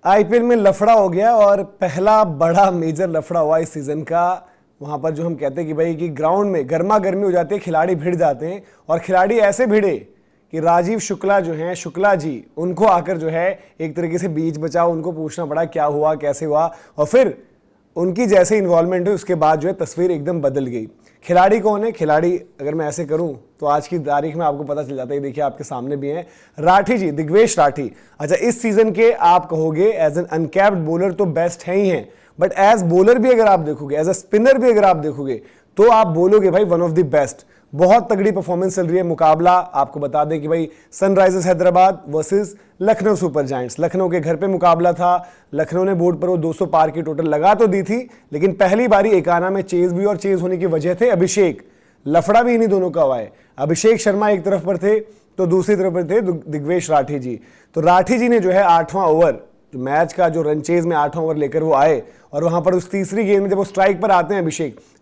IPL में लफड़ा हो गया और पहला बड़ा मेजर लफड़ा हुआ इस सीजन का। वहां पर जो हम कहते हैं कि भाई कि ग्राउंड में गर्मा गर्मी हो जाती है, खिलाड़ी भिड़ जाते हैं और खिलाड़ी ऐसे भिड़े कि राजीव शुक्ला जो हैं, शुक्ला जी, उनको आकर जो है एक तरीके से बीच बचाओ, उनको पूछना पड़ा क्या हुआ कैसे हुआ, और फिर उनकी जैसे इन्वॉल्वमेंट हुई उसके बाद जो है तस्वीर एकदम बदल गई। खिलाड़ी कौन है? खिलाड़ी अगर मैं ऐसे करूं तो आज की तारीख में आपको पता चल जाता है। देखिए आपके सामने भी हैं, राठी जी, दिग्वेश राठी। अच्छा, इस सीजन के आप कहोगे एज एन अनकैप्ड बॉलर तो बेस्ट है ही हैं, बट एज बॉलर भी अगर आप देखोगे, एज अ स्पिनर भी अगर आप देखोगे तो आप बोलोगे भाई वन ऑफ द बेस्ट। बहुत तगड़ी परफॉर्मेंस चल रही है। मुकाबला आपको बता दें कि भाई Sunrisers Hyderabad versus Lucknow super giants, Lucknow के घर पे मुकाबला था। लखनऊ ने बोर्ड पर वो 200 पार की टोटल लगा तो दी थी, लेकिन पहली बारी एकाना में चेज भी, और चेज होने की वजह थे अभिषेक। लफड़ा भी इन्हीं दोनों का हुआ है। अभिषेक शर्मा एक तरफ पर थे तो दूसरी तरफ पर थे दिग्वेश राठी जी। तो राठी जी ने जो है 8वां ओवर, जो मैच का जो रन चेज में 8वां ओवर लेकर वो आए, और वहां पर उस तीसरी गेंद में जब वो स्ट्राइक पर आते हैं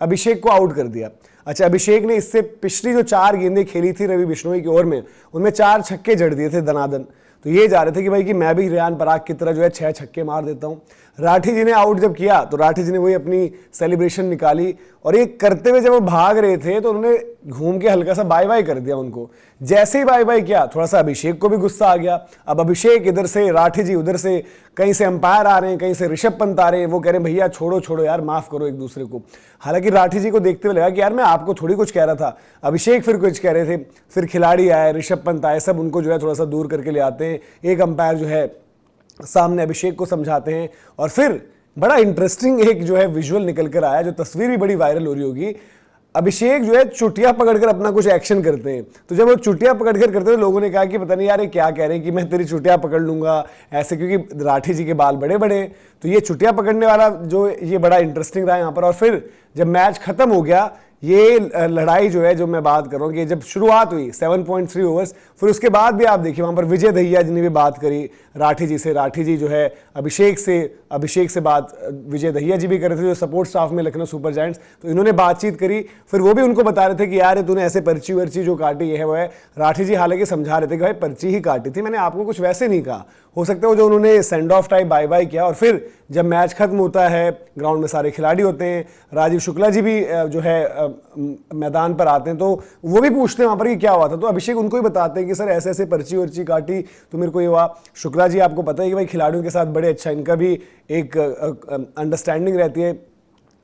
अभिषेक को आउट कर दिया। अच्छा, अभिषेक ने इससे पिछली जो 4 गेंदें खेली थी रवि बिश्नोई की ओवर में, उनमें 4 छक्के जड़ दिए थे दनादन। तो ये जा रहे थे कि भाई कि मैं भी रियान पराग की तरह जो है 6 छक्के मार देता हूं। राठी जी ने आउट जब किया तो राठी जी ने वही अपनी सेलिब्रेशन निकाली, और ये करते हुए जब वो भाग रहे थे तो उन्होंने घूम के हल्का सा बाय बाय कर दिया उनको। जैसे ही बाय बाय किया, थोड़ा सा अभिषेक को भी गुस्सा आ गया। अब अभिषेक इधर से, राठी जी उधर से, कहीं से अंपायर आ रहे हैं, कहीं से ऋषभ पंत आ रहे हैं, वो कह रहे हैं भैया छोड़ो छोड़ो यार, माफ करो एक दूसरे को। हालांकि राठी जी को देखते हुए लगा कि यार मैं आपको थोड़ी कुछ कह रहा था। अभिषेक फिर कुछ कह रहे थे, फिर खिलाड़ी आए, ऋषभ पंत आए, सब उनको जो है थोड़ा सा दूर करके ले आते हैं। एक अंपायर जो है सामने अभिषेक को समझाते हैं, और फिर बड़ा इंटरेस्टिंग एक जो है विजुअल निकल कर आया, जो तस्वीर भी बड़ी वायरल हो रही होगी। अभिषेक जो है चुटिया पकड़कर अपना कुछ एक्शन करते हैं। तो जब वो चुटिया पकड़कर करते हैं, लोगों ने कहा कि पता नहीं यार ये क्या कह रहे हैं कि मैं तेरी चुटिया पकड़ लूंगा ऐसे, क्योंकि राठी जी के बाल बड़े बड़े। तो ये चुटिया पकड़ने वाला जो ये बड़ा इंटरेस्टिंग रहा यहाँ पर। और फिर जब मैच खत्म हो गया, ये लड़ाई जो है, जो मैं बात कर रहा हूँ कि जब शुरुआत हुई 7.3 ओवर्स, फिर उसके बाद भी आप देखिए वहाँ पर विजय दहिया जी ने भी बात करी राठी जी से। राठी जी जो है अभिषेक से बात विजय दहिया जी भी कर रहे थे, जो सपोर्ट स्टाफ में लखनऊ सुपर जायंट्स। तो इन्होंने बातचीत करी, फिर वो भी उनको बता रहे थे कि यार तूने ऐसे पर्ची वर्ची जो काटी है वो है। राठी जी हालांकि समझा रहे थे कि भाई पर्ची ही काटी थी, मैंने आपको कुछ वैसे नहीं कहा। हो सकता है वो जो उन्होंने send off type bye bye किया, और फिर जब मैच खत्म होता है, ग्राउंड में सारे खिलाड़ी होते हैं, राजीव शुक्ला जी भी जो है मैदान पर आते हैं, तो वो भी पूछते हैं वहां पर कि क्या हुआ था। तो अभिषेक उनको ही बताते हैं कि सर ऐसे ऐसे पर्ची वर्ची काटी तो मेरे को ये हुआ। शुक्ला जी आपको पता है कि भाई खिलाड़ियों के साथ बड़े अच्छा इनका भी एक अंडरस्टैंडिंग रहती है।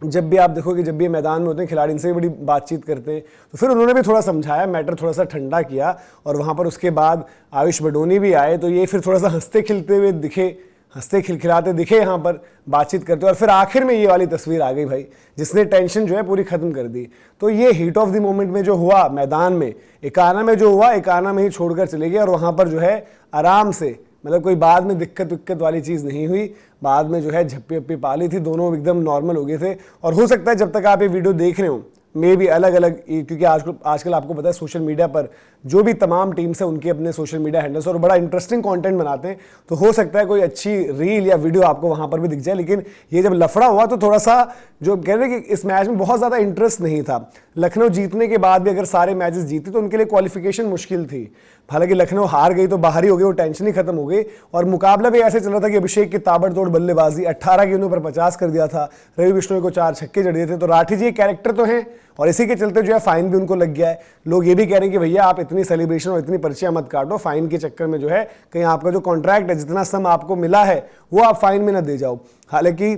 जब भी आप देखोगे, जब भी मैदान में होते हैं, खिलाड़ी इनसे भी बड़ी बातचीत करते हैं। तो फिर उन्होंने भी थोड़ा समझाया, मैटर थोड़ा सा ठंडा किया, और वहाँ पर उसके बाद आयुष बडोनी भी आए। तो ये फिर थोड़ा सा हंसते खिलते हुए दिखे, हंसते खिलखिलाते दिखे यहाँ पर बातचीत करते, और फिर आखिर में ये वाली तस्वीर आ गई भाई, जिसने टेंशन जो है पूरी खत्म कर दी। तो ये हीट ऑफ द मोमेंट में जो हुआ मैदान में, एकाना में जो हुआ, एकाना में ही छोड़कर चले गए, और वहाँ पर जो है आराम से, मतलब कोई बाद में दिक्कत वाली चीज़ नहीं हुई। बाद में जो है झप्पी अप्पी पाली थी, दोनों एकदम नॉर्मल हो गए थे। और हो सकता है जब तक आप ये वीडियो देख रहे हो, मे भी अलग अलग, क्योंकि आजकल आपको पता है सोशल मीडिया पर जो भी तमाम टीम्स हैं उनके अपने सोशल मीडिया हैंडल्स, और बड़ा इंटरेस्टिंग कंटेंट बनाते हैं। तो हो सकता है कोई अच्छी रील या वीडियो आपको वहां पर भी दिख जाए। लेकिन ये जब लफड़ा हुआ तो थोड़ा सा जो कह रहे हैं कि इस मैच में बहुत ज़्यादा इंटरेस्ट नहीं था। लखनऊ जीतने के बाद भी अगर सारे मैचेस जीते तो उनके लिए क्वालिफिकेशन मुश्किल थी। हालांकि लखनऊ हार गई तो बाहर ही हो गई, वो टेंशन ही खत्म हो गई। और मुकाबला भी ऐसे चल रहा था कि अभिषेक की ताबड़तोड़ बल्लेबाजी, 18 गेंदों पर 50 कर दिया था, रवि बिश्नोई को 4 छक्के जड़ दिए थे। तो राठी जी एक कैरेक्टर तो हैं, और इसी के चलते जो है फाइन भी उनको लग गया है। लोग ये भी कह रहे हैं कि भैया आप इतनी सेलिब्रेशन और इतनी पर्चियां मत काटो, फाइन के चक्कर में जो है कहीं आपका जो कॉन्ट्रैक्ट है, जितना सम आपको मिला है वो आप फाइन में ना दे जाओ। हालांकि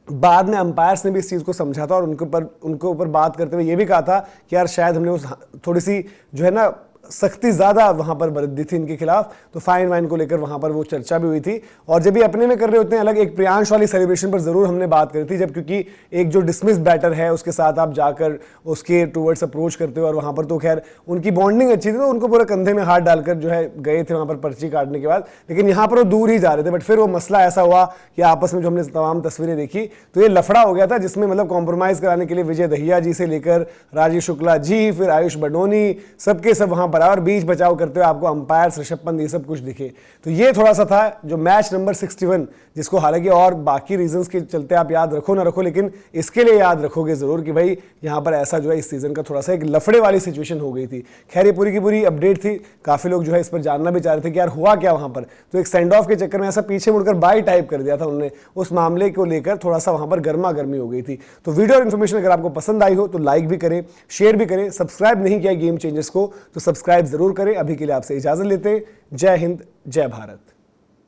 बाद में अंपायर्स ने भी इस चीज़ को समझा था, और उनके ऊपर बात करते हुए ये भी कहा था कि यार शायद हमने उस थोड़ी सी जो है ना सख्ती ज़्यादा वहाँ पर बरत दी थी इनके खिलाफ। तो फाइन वाइन को लेकर वहाँ पर वो चर्चा भी हुई थी। और जब भी अपने में कर रहे होते हैं अलग, एक प्रियांश वाली सेलिब्रेशन पर ज़रूर हमने बात करी थी, जब क्योंकि एक जो डिसमिस बैटर है उसके साथ आप जाकर उसके टूवर्ड्स अप्रोच करते हो, और वहाँ पर तो खैर उनकी बॉन्डिंग अच्छी थी, तो उनको पूरा कंधे में हाथ डालकर जो है गए थे वहाँ पर पर्ची काटने के बाद। लेकिन यहाँ पर वो दूर ही जा रहे थे। बट फिर वो मसला ऐसा हुआ कि आपस में जो हमने तमाम तस्वीरें देखी तो ये लफड़ा हो गया था, जिसमें मतलब कॉम्प्रोमाइज़ कराने के लिए विजय दहिया जी से लेकर राजीव शुक्ला जी, फिर आयुष बडोनी, सबके सब वहाँ पर आए और बीच बचाव करते हुए आपको अंपायर ऋषभ पंत ये सब कुछ दिखे। तो ये थोड़ा सा था जो मैच नंबर 61, जिसको हालांकि और बाकी रीजंस के चलते आप याद रखो ना रखो, लेकिन इसके लिए याद रखोगे जरूर कि भाई यहाँ पर ऐसा जो है इस सीजन का थोड़ा सा एक लफड़े वाली सिचुएशन हो गई थी। खैर ये पूरी की पूरी अपडेट थी, काफी लोग जो है इस पर जानना भी चाह रहे थे कि यार हुआ क्या वहां पर। तो एक सेंड ऑफ के चक्कर में ऐसा पीछे मुड़कर बाय टाइप कर दिया था उन्होंने, उस मामले को लेकर थोड़ा सा वहां पर गर्मा गर्मी हो गई थी। तो वीडियो और इन्फॉर्मेशन अगर आपको पसंद आई हो तो लाइक भी करें, शेयर भी करें, सब्सक्राइब नहीं किया गेम चेंजर्स को तो सब्सक्राइब जरूर करें। अभी के लिए आपसे इजाजत लेते हैं। जय हिंद, जय भारत।